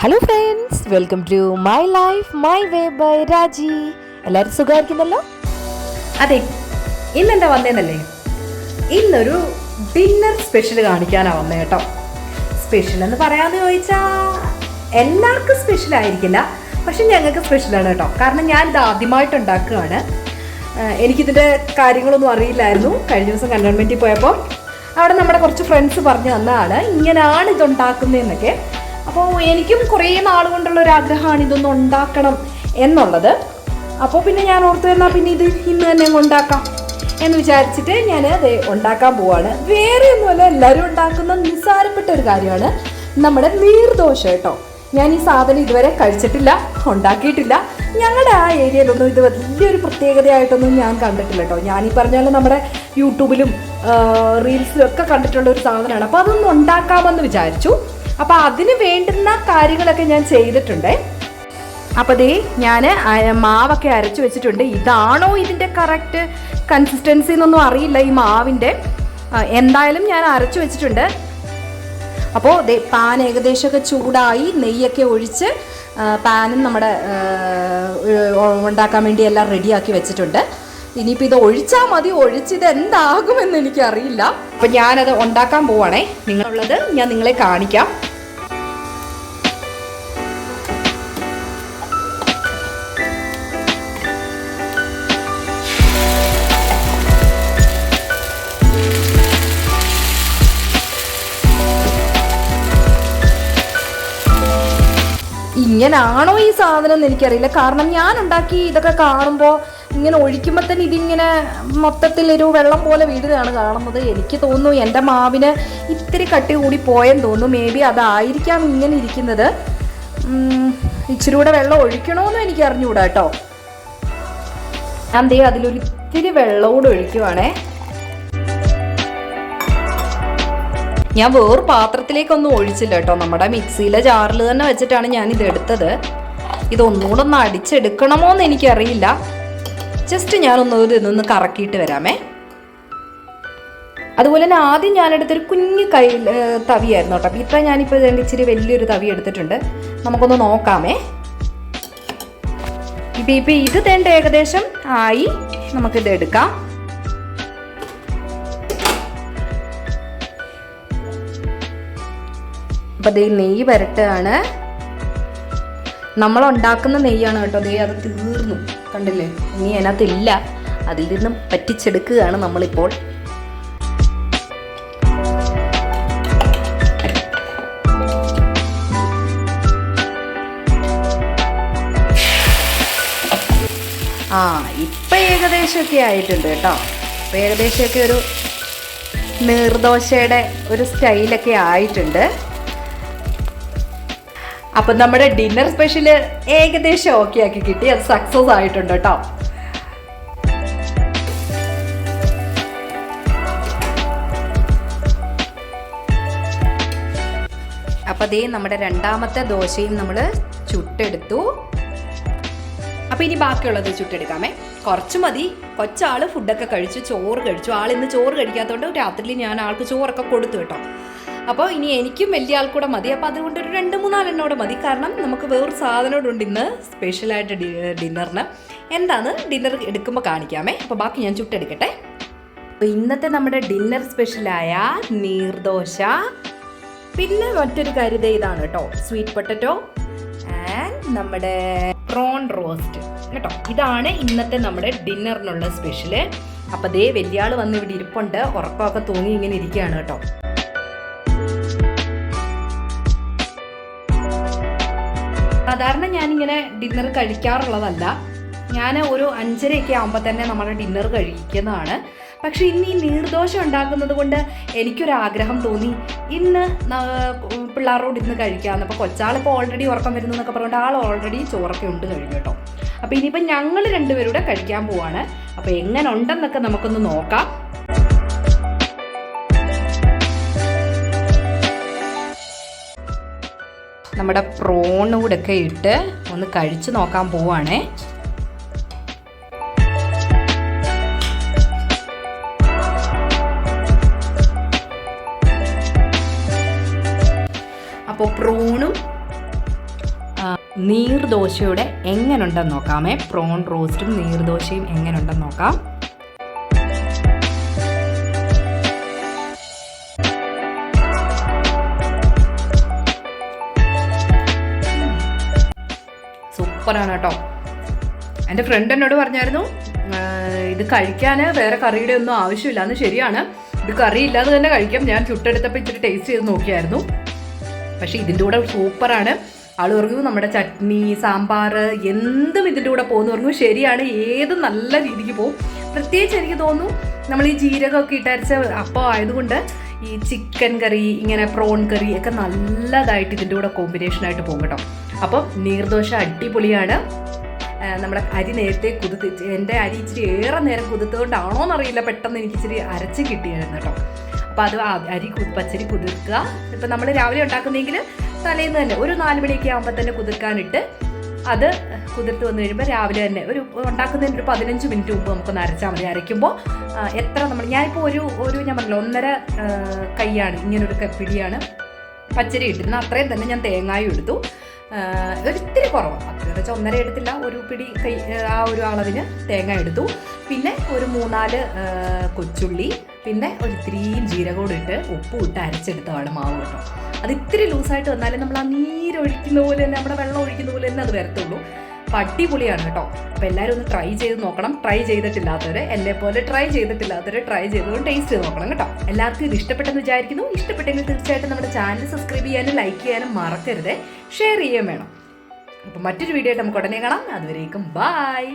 Hello friends, welcome to my life my way by Raji. എല്ലാവരും സുഖമായിരിക്കുന്നല്ലോ? അതെ, ഇന്നെന്താ വന്നേന്നല്ലേ, ഇന്നൊരു ഡിന്നർ സ്പെഷ്യൽ കാണിക്കാനാണ് വന്നത് കേട്ടോ. സ്പെഷ്യൽ എന്ന് പറയാമെന്ന് ചോദിച്ചാൽ എല്ലാവർക്കും സ്പെഷ്യൽ ആയിരിക്കില്ല, പക്ഷെ ഞങ്ങൾക്ക് സ്പെഷ്യലാണ് കേട്ടോ. കാരണം ഞാനിത് ആദ്യമായിട്ട് ഉണ്ടാക്കുകയാണ്. എനിക്കിതിൻ്റെ കാര്യങ്ങളൊന്നും അറിയില്ലായിരുന്നു. കഴിഞ്ഞ ദിവസം കണ്ടോൺമെൻറ്റിൽ പോയപ്പോൾ അവിടെ നമ്മുടെ കുറച്ച് ഫ്രണ്ട്സ് പറഞ്ഞു തന്നതാണ് ഇങ്ങനെയാണ് ഇതുണ്ടാക്കുന്നതെന്നൊക്കെ. അപ്പോൾ എനിക്കും കുറേ നാൾ കൊണ്ടുള്ള ഒരു ആഗ്രഹമാണ് ഇതൊന്നും ഉണ്ടാക്കണം എന്നുള്ളത്. അപ്പോൾ പിന്നെ ഞാൻ ഓർത്തു എന്നാൽ പിന്നെ ഇത് ഇന്ന് തന്നെ ഉണ്ടാക്കാം എന്ന് വിചാരിച്ചിട്ട് ഞാൻ അത് ഉണ്ടാക്കാൻ പോവാണ്. വേറെ ഒന്നുമല്ല, എല്ലാവരും ഉണ്ടാക്കുന്ന നിസ്സാരപ്പെട്ട ഒരു കാര്യമാണ് നമ്മുടെ നീർദോശ കേട്ടോ. ഞാൻ ഈ സാധനം ഇതുവരെ കഴിച്ചിട്ടില്ല, ഉണ്ടാക്കിയിട്ടില്ല. ഞങ്ങളുടെ ആ ഏരിയയിലൊന്നും ഇത് വലിയൊരു പ്രത്യേകതയായിട്ടൊന്നും ഞാൻ കണ്ടിട്ടില്ല കേട്ടോ. ഞാനീ പറഞ്ഞാൽ നമ്മുടെ യൂട്യൂബിലും റീൽസിലും ഒക്കെ കണ്ടിട്ടുള്ള ഒരു സാധനമാണ്. അപ്പോൾ അതൊന്നും ഉണ്ടാക്കാമെന്ന് വിചാരിച്ചു. അപ്പോൾ അതിന് വേണ്ടുന്ന കാര്യങ്ങളൊക്കെ ഞാൻ ചെയ്തിട്ടുണ്ട്. അപ്പോൾ ദേ ഞാൻ മാവൊക്കെ അരച്ച് വെച്ചിട്ടുണ്ട്. ഇതാണോ ഇതിൻ്റെ കറക്റ്റ് കൺസിസ്റ്റൻസി എന്നൊന്നും അറിയില്ല ഈ മാവിൻ്റെ. എന്തായാലും ഞാൻ അരച്ച് വെച്ചിട്ടുണ്ട്. അപ്പോൾ ദേ പാൻ ഏകദേശമൊക്കെ ചൂടായി, നെയ്യൊക്കെ ഒഴിച്ച് പാനും നമ്മുടെ ഉണ്ടാക്കാൻ വേണ്ടി എല്ലാം റെഡിയാക്കി വെച്ചിട്ടുണ്ട്. ഇനിയിപ്പോൾ ഇത് ഒഴിച്ചാൽ മതി, ഒഴിച്ചിത് എന്താകുമെന്ന് എനിക്കറിയില്ല. അപ്പം ഞാനത് ഉണ്ടാക്കാൻ പോവാണേ. നിങ്ങളുള്ളത് ഞാൻ നിങ്ങളെ കാണിക്കാം. ഇങ്ങനാണോ ഈ സാധനം എന്ന് എനിക്കറിയില്ല. കാരണം ഞാൻ ഉണ്ടാക്കി ഇതൊക്കെ കാണുമ്പോൾ ഇങ്ങനെ ഒഴിക്കുമ്പോൾ തന്നെ ഇതിങ്ങനെ മൊത്തത്തിലൊരു വെള്ളം പോലെ വീടുകയാണ് കാണുന്നത്. എനിക്ക് തോന്നുന്നു എൻ്റെ മാവിന് ഇത്തിരി കട്ടി കൂടി പോയെന്ന് തോന്നുന്നു. മേ ബി അതായിരിക്കാം ഇങ്ങനെ ഇരിക്കുന്നത്. ഇച്ചിരി കൂടെ വെള്ളം ഒഴിക്കണമെന്നും എനിക്ക് അറിഞ്ഞുകൂടാ കേട്ടോ. ഞാൻ ദേ അതിലൊരു ഇത്തിരി വെള്ളമൂടെ ഒഴിക്കുവാണേ. ഞാൻ വേറെ പാത്രത്തിലേക്കൊന്നും ഒഴിച്ചില്ല കേട്ടോ. നമ്മുടെ മിക്സിയിലെ ജാറിൽ തന്നെ വെച്ചിട്ടാണ് ഞാനിത് എടുത്തത്. ഇതൊന്നുകൂടെ ഒന്ന് അടിച്ചെടുക്കണമോ എന്ന് എനിക്കറിയില്ല. ജസ്റ്റ് ഇതൊന്ന് കറക്കിയിട്ട് വരാമേ. അതുപോലെ തന്നെ ആദ്യം ഞാനെടുത്തൊരു കുഞ്ഞു തവിയായിരുന്നു കേട്ടോ. ഇപ്പം ഞാനിപ്പോൾ ഇച്ചിരി വലിയൊരു തവി എടുത്തിട്ടുണ്ട്. നമുക്കൊന്ന് നോക്കാമേ. ഇപ്പം ഇത് തേണ്ട ഏകദേശം ആയി. നമുക്കിത് എടുക്കാം. അപ്പം ദേ നെയ്യ് വരട്ടാണ്. നമ്മളുണ്ടാക്കുന്ന നെയ്യാണ് കേട്ടോ. ദേ അത് തീർന്നു, കണ്ടില്ലേ? ഇനി അതിനകത്തില്ല. അതിൽ നിന്നും പറ്റിച്ചെടുക്കുകയാണ് നമ്മളിപ്പോൾ. ഇപ്പം ഏകദേശമൊക്കെ ആയിട്ടുണ്ട് കേട്ടോ. ഇപ്പം ഏകദേശമൊക്കെ ഒരു നീർദോശയുടെ ഒരു സ്റ്റൈലൊക്കെ ആയിട്ടുണ്ട്. അപ്പം നമ്മുടെ ഡിന്നർ സ്പെഷ്യൽ ഏകദേശം ഓക്കെ ആക്കി കിട്ടി. അത് സക്സസ് ആയിട്ടുണ്ട് കേട്ടോ. അപ്പം അതേ നമ്മുടെ രണ്ടാമത്തെ ദോശയും നമ്മൾ ചുട്ടെടുത്തു. അപ്പം ഇനി ബാക്കിയുള്ളത് ചുട്ടെടുക്കാമേ. കുറച്ച് മതി. കൊച്ചാൾ ഫുഡൊക്കെ കഴിച്ചു, ചോറ് കഴിച്ചു. ആളിന്ന് ചോറ് കഴിക്കാത്തതുകൊണ്ട് രാത്രിയിൽ ഞാൻ ആൾക്ക് ചോറൊക്കെ കൊടുത്തു കേട്ടോ. അപ്പോൾ ഇനി എനിക്കും വലിയ ആൾക്കൂടെ മതി. അപ്പോൾ അതുകൊണ്ട് ഒരു 2-3 എണ്ണോടെ മതി. കാരണം നമുക്ക് വേറൊരു സാധനോടുണ്ട് ഇന്ന് സ്പെഷ്യലായിട്ട് ഡിന്നറിന്. എന്താണ് ഡിന്നർ എടുക്കുമ്പോൾ കാണിക്കാമേ. അപ്പോൾ ബാക്കി ഞാൻ ചുട്ടെടുക്കട്ടെ. അപ്പോൾ ഇന്നത്തെ നമ്മുടെ ഡിന്നർ സ്പെഷ്യലായ നീർദോശ, പിന്നെ മറ്റൊരു കാര്യം ഇതാണ് കേട്ടോ, സ്വീറ്റ് പൊട്ടറ്റോ ആൻഡ് നമ്മുടെ പ്രോൺ റോസ്റ്റ് കേട്ടോ. ഇതാണ് ഇന്നത്തെ നമ്മുടെ ഡിന്നറിനുള്ള സ്പെഷ്യല്. അപ്പോൾ ദേ വലിയ ആൾ വന്ന് ഇവിടെ ഇരിപ്പുണ്ട്. ഉറക്കമൊക്കെ തൂങ്ങി ഇങ്ങനെ ഇരിക്കുകയാണ് കേട്ടോ. സാധാരണ ഞാനിങ്ങനെ ഡിന്നർ കഴിക്കാറുള്ളതല്ല. ഞാൻ ഒരു 5:30 ആകുമ്പോൾ തന്നെ നമ്മുടെ ഡിന്നർ കഴിക്കുന്നതാണ്. പക്ഷേ ഇന്ന് ഈ നീർദോശ ഉണ്ടാക്കുന്നത് കൊണ്ട് എനിക്കൊരാഗ്രഹം തോന്നി ഇന്ന് പിള്ളേരോട് ഇന്ന് കഴിക്കാമെന്ന്. അപ്പോൾ കൊച്ചാളിപ്പോൾ ഓൾറെഡി ഉറക്കം വരുന്നു എന്നൊക്കെ പറഞ്ഞുകൊണ്ട് ആൾ ഓൾറെഡി ചോറൊക്കെ ഉണ്ട് കഴിഞ്ഞു കേട്ടോ. അപ്പോൾ ഇനിയിപ്പോൾ ഞങ്ങൾ രണ്ടുപേരൂടെ കഴിക്കാൻ പോവാണ്. അപ്പോൾ എങ്ങനെ ഉണ്ടെന്നൊക്കെ നമുക്കൊന്ന് നോക്കാം. നമ്മുടെ പ്രോണൂടെ ഒക്കെ ഇട്ട് ഒന്ന് കഴിച്ച് നോക്കാൻ പോവാണേ. അപ്പോൾ പ്രോണും നീർദോശയുടെ എങ്ങനെയുണ്ടെന്ന് നോക്കാമേ. പ്രോൺ റോസ്റ്റും നീർദോശയും എങ്ങനെയുണ്ടെന്ന് നോക്കാം. സൂപ്പറാണ് കേട്ടോ. എൻ്റെ ഫ്രണ്ട് എന്നോട് പറഞ്ഞായിരുന്നു ഇത് കഴിക്കാൻ വേറെ കറിയുടെ ഒന്നും ആവശ്യമില്ല എന്ന്. ശരിയാണ്, ഇത് കറി ഇല്ലാതെ തന്നെ കഴിക്കാം. ഞാൻ ചുട്ടെടുത്തപ്പോൾ ഇച്ചിരി ടേസ്റ്റ് ചെയ്ത് നോക്കിയായിരുന്നു. പക്ഷേ ഇതിൻ്റെ കൂടെ സൂപ്പറാണ്. ആൾ പറഞ്ഞു നമ്മുടെ ചട്നി, സാമ്പാർ എന്തും ഇതിൻ്റെ കൂടെ പോകുന്നു പറഞ്ഞു. ശരിയാണ്, ഏത് നല്ല രീതിക്ക് പോകും. പ്രത്യേകിച്ച് എനിക്ക് തോന്നുന്നു നമ്മൾ ഈ ജീരകമൊക്കെ ഇട്ടരച്ച അപ്പം ആയതുകൊണ്ട് ഈ ചിക്കൻ കറി, ഇങ്ങനെ പ്രോൺ കറി ഒക്കെ നല്ലതായിട്ട് ഇതിൻ്റെ കൂടെ കോമ്പിനേഷനായിട്ട് പോകും കേട്ടോ. അപ്പം നീർദോശ അടിപൊളിയാണ്. നമ്മുടെ അരി നേരത്തെ എൻ്റെ അരി ഇച്ചിരി ഏറെ നേരം കുതിർത്തുകൊണ്ടാണോ എന്നറിയില്ല, പെട്ടെന്ന് എനിക്ക് ഇച്ചിരി അരച്ച് കിട്ടിയായിരുന്നു കേട്ടോ. അപ്പോൾ അത് അരി പച്ചരി കുതിർക്കുക. ഇപ്പം നമ്മൾ രാവിലെ ഉണ്ടാക്കുന്നെങ്കിൽ തലേന്ന് തന്നെ ഒരു 4 മണിയൊക്കെ ആകുമ്പോൾ തന്നെ കുതിർക്കാനിട്ട് അത് കുതിർത്ത് വന്നു കഴിയുമ്പോൾ രാവിലെ തന്നെ ഉണ്ടാക്കുന്നതിന് ഒരു 15 മിനിറ്റ് മുമ്പ് നമുക്കൊന്ന് അരച്ചാൽ മതി. അരയ്ക്കുമ്പോൾ എത്ര ഞാനിപ്പോൾ ഞാൻ പറഞ്ഞില്ല 1.5 കൈയാണ്, ഇങ്ങനൊരു പിടിയാണ് പച്ചരി ഇട്ടിരുന്നത്. അത്രയും തന്നെ ഞാൻ തേങ്ങായും എടുത്തു. ഒരിത്തിരി കുറവാണ്, അത്രയും വെച്ചാൽ 1.5 എടുത്തില്ല, ഒരു പിടി കൈ ആ ഒരു അളവിന് തേങ്ങ എടുത്തു. പിന്നെ ഒരു 3-4 കൊച്ചുള്ളി, പിന്നെ ഒരിത്തിരിയും ജീരകം ഇട്ട് ഉപ്പും ഇട്ട് അരച്ചെടുത്തതാണ് മാവ് കേട്ടോ. അത് ഇത്തിരി ലൂസായിട്ട് വന്നാലും നമ്മൾ ആ നീരൊഴിക്കുന്ന പോലെ തന്നെ, നമ്മുടെ വെള്ളം ഒഴിക്കുന്ന പോലെ തന്നെ അത് വരത്തുള്ളൂ. അപ്പം അടിപൊളിയാണ് കേട്ടോ. അപ്പോൾ എല്ലാവരും ഒന്ന് ട്രൈ ചെയ്ത് നോക്കണം. ട്രൈ ചെയ്തിട്ടില്ലാത്തവർ, എന്നെ പോലെ ട്രൈ ചെയ്തിട്ടില്ലാത്തവർ ട്രൈ ചെയ്തുകൊണ്ട് ടേസ്റ്റ് ചെയ്ത് നോക്കണം കേട്ടോ. എല്ലാവർക്കും ഇത് ഇഷ്ടപ്പെട്ടെന്ന് വിചാരിക്കുന്നു. ഇഷ്ടപ്പെട്ടെങ്കിൽ തീർച്ചയായിട്ടും നമ്മുടെ ചാനൽ സബ്സ്ക്രൈബ് ചെയ്യാനും ലൈക്ക് ചെയ്യാനും മറക്കരുത്. ഷെയർ ചെയ്യാൻ വേണം. അപ്പം മറ്റൊരു വീഡിയോ ആയിട്ട് നമുക്ക് ഉടനെ കാണാം. അതുവരേക്കും ബൈ.